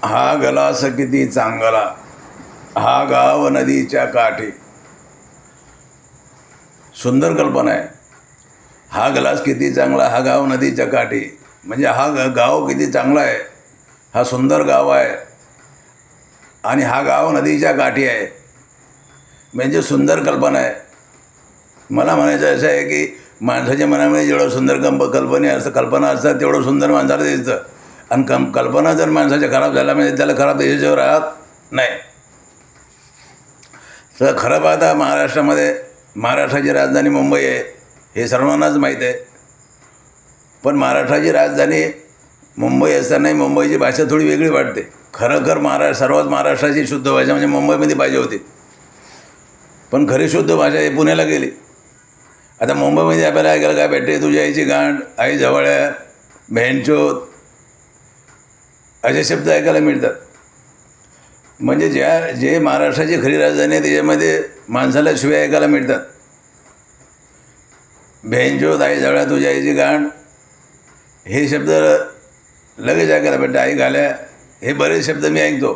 हा गलास किती चांगला, हा गाव नदीच्या काठी. सुंदर कल्पना आहे. हा गलास किती चांगला, हा गाव नदीच्या काठी. म्हणजे हा गाव किती चांगला आहे, हा सुंदर गाव आहे आणि हा गाव नदीच्या काठी आहे. म्हणजे सुंदर कल्पना आहे. मला म्हणायचं असं आहे की माणसाच्या मनामध्ये जेवढं सुंदर कल्पना असतात तेवढं सुंदर माणसाला दिसतं. आणि कल्पना जर माणसाच्या खराब झाल्या म्हणजे त्याला खराब दिशेवर राहत नाही. तर खरं पाहता महाराष्ट्राची राजधानी मुंबई आहे हे सर्वांनाच माहीत आहे. पण महाराष्ट्राची राजधानी मुंबई असतानाही मुंबईची भाषा थोडी वेगळी वाटते. खरं सर्वात महाराष्ट्राची शुद्ध भाषा म्हणजे मुंबईमध्ये पाहिजे होती. पण खरी शुद्ध भाषा ही पुण्याला गेली. आता मुंबईमध्ये आपल्याला ऐकायला काय भेटते, तुझ्या आईची गांड, आई जवळ आहे, भेंचोद असे शब्द ऐकायला मिळतात. म्हणजे जे महाराष्ट्राची खरी राजधानी आहे त्याच्यामध्ये माणसाला शिव्या ऐकायला मिळतात. भेंचोद, आई जवळ, तुझ्या आईची गांड हे शब्द लगेच ऐकायला भेटतात. आई घाल्या हे बरेच शब्द मी ऐकतो.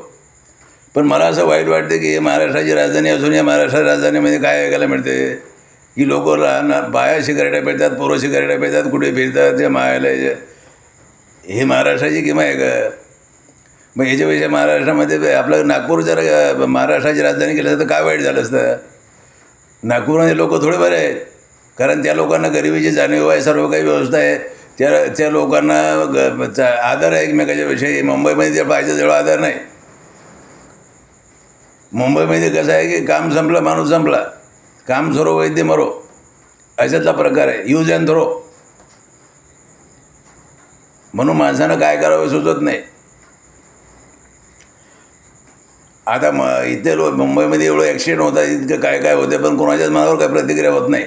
पण मला असं वाईट वाटते की महाराष्ट्राची राजधानी असून या महाराष्ट्र राजधानीमध्ये काय ऐकायला मिळते की लोक बाया सिगारेटा पेटतात, पोरं सिगारेटा पेटतात, कुठे फिरतात त्या मायाला. हे महाराष्ट्राची किंमत आहे का? मग याच्यापेक्षा महाराष्ट्रामध्ये आपलं नागपूर जर महाराष्ट्राची राजधानी केलं तर काय वाईट झालं असतं. नागपूरमध्ये लोक थोडे बरे आहेत, कारण त्या लोकांना गरिबीची जाणीव आहे, सर्व काही व्यवस्था आहे. त्या लोकांना आदर आहे एकमेकाच्या विषयी. मुंबईमध्ये जे पाहिजे तेवढा आदर नाही. मुंबईमध्ये कसं आहे की काम संपलं माणूस संपला, काम झोरो वैद्य मरो अशातला प्रकार आहे, यूज अँड थ्रो. म्हणून माणसानं काय करावं सुचत नाही. आता इथे मुंबईमध्ये एवढं ॲक्सिडेंट होतात, इतकं काय काय होते, पण कोणाच्याच मनावर काही प्रतिक्रिया होत नाही.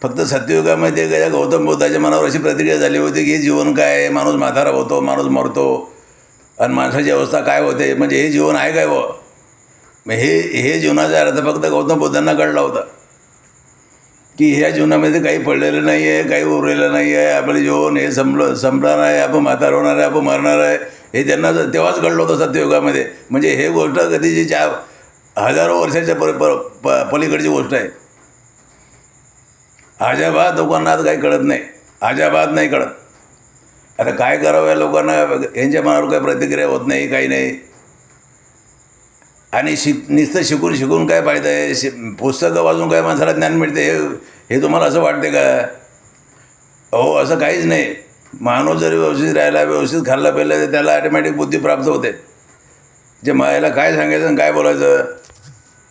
फक्त सत्ययुगामध्ये गौतम बुद्धाच्या मनावर अशी प्रतिक्रिया झाली होती की हे जीवन काय आहे, माणूस म्हातारा होतो, माणूस मरतो आणि माणसाची अवस्था काय होते, म्हणजे हे जीवन आहे काय व हे जीवनाचा अर्थ फक्त गौतम बुद्धांना कळला होता की ह्या जीवनामध्ये काही पडलेलं नाही आहे, काही उरलेलं नाही आहे. आपलं जीवन हे संपणार आहे, आपण म्हातार होणार आहे, आपण मरणार आहे, हे त्यांना तेव्हाच कळलं होतं सत्ययुगामध्ये. म्हणजे हे गोष्ट कधीची हजारो वर्षाच्या पलीकडची गोष्ट आहे. अजाबाद लोकांना आता काही कळत नाही, अजाबाद नाही कळत. आता काय करावं या लोकांना, यांच्या मनावर काही प्रतिक्रिया होत नाही, काही नाही. आणि नुसतं शिकून काय फायदा आहे. पुस्तकं वाचून काय माणसाला ज्ञान मिळते हे तुम्हाला असं वाटते का? हो, असं काहीच नाही. माणूस जरी व्यवस्थित राहिला, व्यवस्थित खाल्ला प्यायला तर त्याला ऑटोमॅटिक बुद्धी प्राप्त होते. जे मायाला काय सांगायचं आणि काय बोलायचं